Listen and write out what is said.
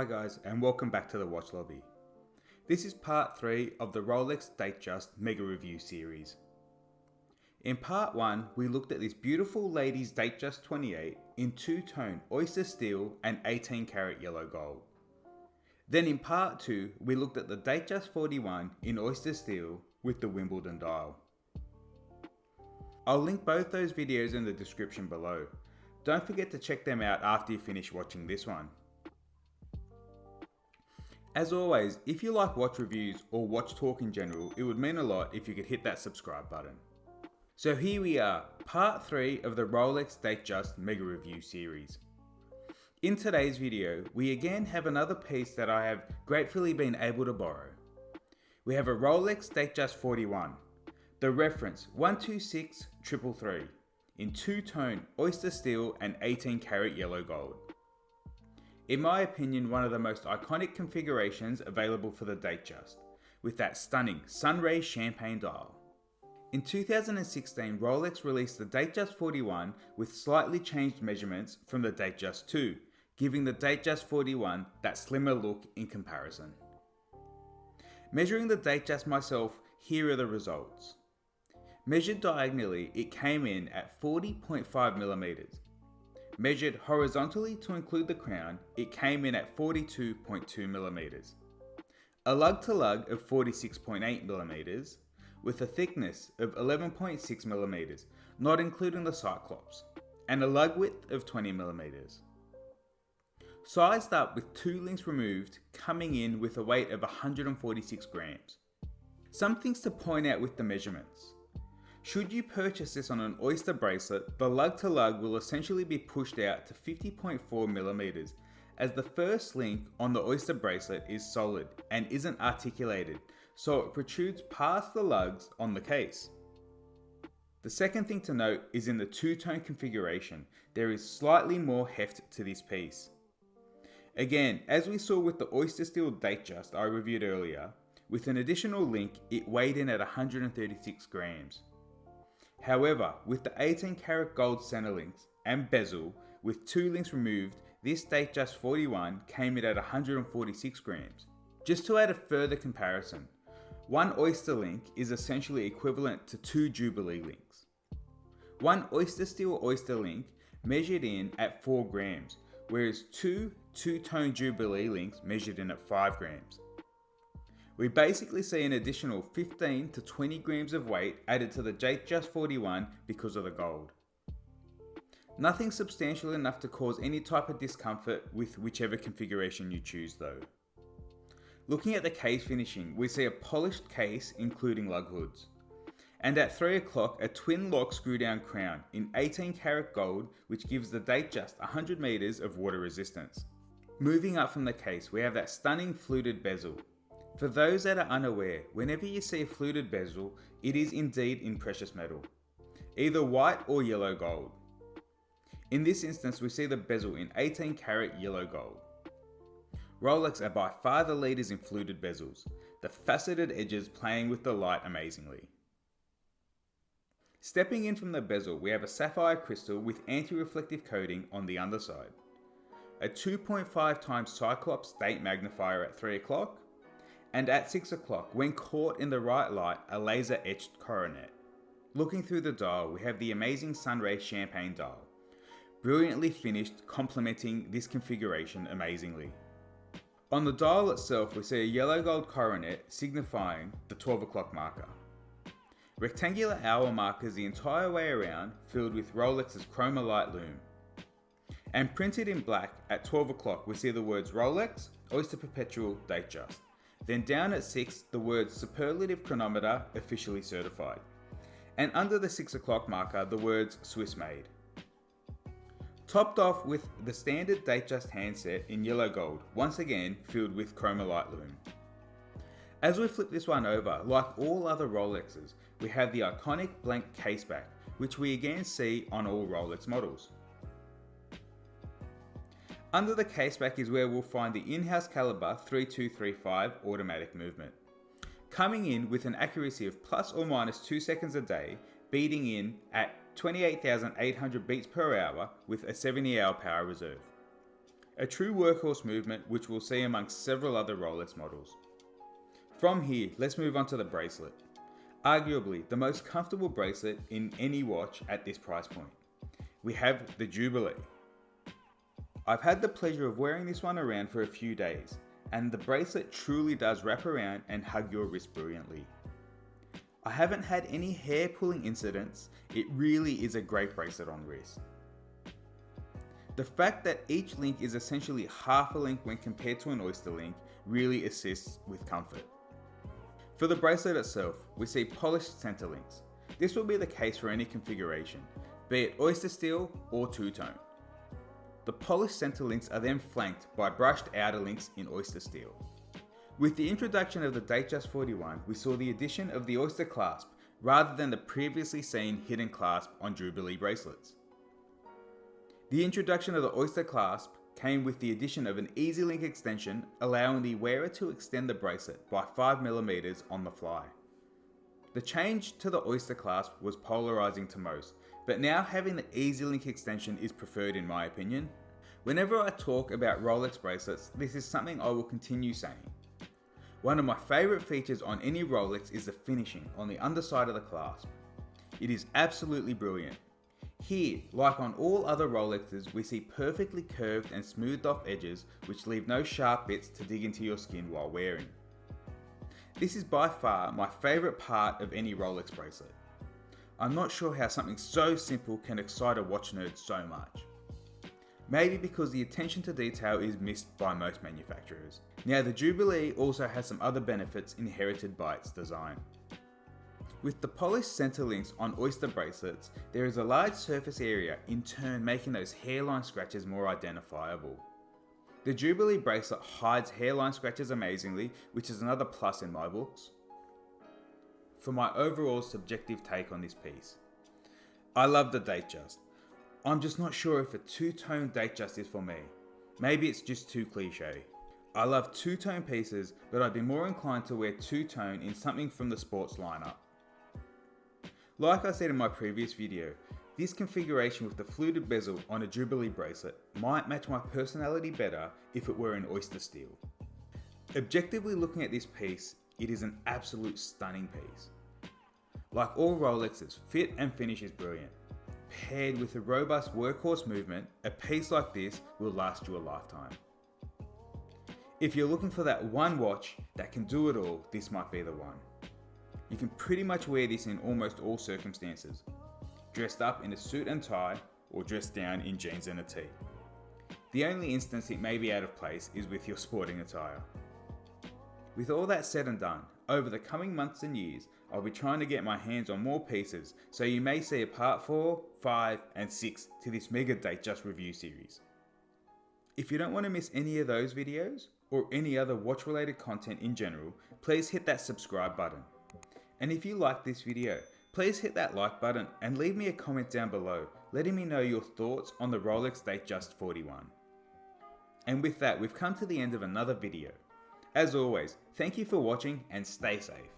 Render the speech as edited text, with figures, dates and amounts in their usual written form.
Hi guys, and welcome back to the Watch Lobby. This is part 3 of the Rolex Datejust Mega Review series. In part 1, we looked at this beautiful ladies Datejust 28 in two-tone Oystersteel and 18 karat yellow gold. Then in part 2, we looked at the Datejust 41 in Oystersteel with the Wimbledon dial. I'll link both those videos in the description below. Don't forget to check them out after you finish watching this one. As always, if you like watch reviews or watch talk in general, it would mean a lot if you could hit that subscribe button. So here we are, part 3 of the Rolex Datejust Mega Review series. In today's video, we again have another piece that I have gratefully been able to borrow. We have a Rolex Datejust 41, the reference 126333, in two-tone Oystersteel and 18 karat yellow gold. In my opinion, one of the most iconic configurations available for the Datejust, with that stunning sunray champagne dial. In 2016, Rolex released the Datejust 41 with slightly changed measurements from the Datejust 2, giving the Datejust 41 that slimmer look in comparison. Measuring the Datejust myself, here are the results. Measured diagonally, it came in at 40.5mm. Measured horizontally to include the crown, it came in at 42.2mm. A lug to lug of 46.8mm, with a thickness of 11.6mm, not including the cyclops, and a lug width of 20mm. Sized up with 2 links removed, coming in with a weight of 146 grams. Some things to point out with the measurements. Should you purchase this on an Oyster bracelet, the lug to lug will essentially be pushed out to 50.4mm, as the first link on the Oyster bracelet is solid and isn't articulated, so it protrudes past the lugs on the case. The second thing to note is in the two-tone configuration, there is slightly more heft to this piece. Again, as we saw with the Oystersteel Datejust I reviewed earlier, with an additional link it weighed in at 136 grams. However, with the 18 karat gold center links and bezel, with 2 links removed, this Datejust 41 came in at 146 grams. Just to add a further comparison, one Oyster link is essentially equivalent to 2 Jubilee links. One Oystersteel Oyster link measured in at 4 grams, whereas 2 two-tone Jubilee links measured in at 5 grams. We basically see an additional 15 to 20 grams of weight added to the Datejust 41 because of the gold. Nothing substantial enough to cause any type of discomfort with whichever configuration you choose though. Looking at the case finishing, we see a polished case including lug hoods. And at 3 o'clock, a twin lock screw down crown in 18 karat gold, which gives the Datejust 100 meters of water resistance. Moving up from the case, we have that stunning fluted bezel. For those that are unaware, whenever you see a fluted bezel, it is indeed in precious metal, either white or yellow gold. In this instance, we see the bezel in 18 karat yellow gold. Rolex are by far the leaders in fluted bezels, the faceted edges playing with the light amazingly. Stepping in from the bezel, we have a sapphire crystal with anti-reflective coating on the underside, a 2.5 times Cyclops date magnifier at 3 o'clock, and at 6 o'clock, when caught in the right light, a laser etched coronet. Looking through the dial, we have the amazing sunray champagne dial, brilliantly finished, complementing this configuration amazingly. On the dial itself, we see a yellow gold coronet signifying the 12 o'clock marker. Rectangular hour markers the entire way around, filled with Rolex's Chroma Light Lume. And printed in black at 12 o'clock, we see the words Rolex, Oyster Perpetual, Datejust. Then down at 6, the words Superlative Chronometer, officially certified. And under the 6 o'clock marker, the words Swiss made. Topped off with the standard Datejust handset in yellow gold, once again filled with Chroma Light Lume. As we flip this one over, like all other Rolexes, we have the iconic blank caseback, which we again see on all Rolex models. Under the caseback is where we'll find the in-house caliber 3235 automatic movement, coming in with an accuracy of plus or minus 2 seconds a day, beating in at 28,800 beats per hour with a 70-hour power reserve. A true workhorse movement which we'll see amongst several other Rolex models. From here, let's move on to the bracelet. Arguably the most comfortable bracelet in any watch at this price point. We have the Jubilee. I've had the pleasure of wearing this one around for a few days, and the bracelet truly does wrap around and hug your wrist brilliantly. I haven't had any hair pulling incidents. It really is a great bracelet on wrist. The fact that each link is essentially half a link when compared to an Oyster link really assists with comfort. For the bracelet itself, we see polished center links. This will be the case for any configuration, be it Oystersteel or two-tone. The polished center links are then flanked by brushed outer links in Oystersteel. With the introduction of the Datejust 41, we saw the addition of the Oyster clasp rather than the previously seen hidden clasp on Jubilee bracelets. The introduction of the Oyster clasp came with the addition of an easy link extension, allowing the wearer to extend the bracelet by 5mm on the fly. The change to the Oyster clasp was polarizing to most, but now having the easy link extension is preferred in my opinion. Whenever I talk about Rolex bracelets, this is something I will continue saying. One of my favorite features on any Rolex is the finishing on the underside of the clasp. It is absolutely brilliant. Here, like on all other Rolexes, we see perfectly curved and smoothed off edges which leave no sharp bits to dig into your skin while wearing. This is by far my favourite part of any Rolex bracelet. I'm not sure how something so simple can excite a watch nerd so much. Maybe because the attention to detail is missed by most manufacturers. Now the Jubilee also has some other benefits inherited by its design. With the polished center links on Oyster bracelets, there is a large surface area, in turn making those hairline scratches more identifiable. The Jubilee bracelet hides hairline scratches amazingly, which is another plus in my books. For my overall subjective take on this piece, I love the Datejust. I'm just not sure if a two-tone Datejust is for me. Maybe it's just too cliche. I love two-tone pieces, but I'd be more inclined to wear two-tone in something from the sports lineup. Like I said in my previous video, this configuration with the fluted bezel on a Jubilee bracelet might match my personality better if it were an Oystersteel. Objectively looking at this piece, it is an absolute stunning piece. Like all Rolexes, fit and finish is brilliant. Paired with a robust workhorse movement, a piece like this will last you a lifetime. If you're looking for that one watch that can do it all, this might be the one. You can pretty much wear this in almost all circumstances. Dressed up in a suit and tie, or dressed down in jeans and a tee. The only instance it may be out of place is with your sporting attire. With all that said and done, over the coming months and years, I'll be trying to get my hands on more pieces, so you may see a part 4, 5 and 6 to this mega Datejust review series. If you don't want to miss any of those videos, or any other watch related content in general, please hit that subscribe button. And if you like this video, please hit that like button and leave me a comment down below, letting me know your thoughts on the Rolex Datejust 41. And with that, we've come to the end of another video. As always, thank you for watching and stay safe.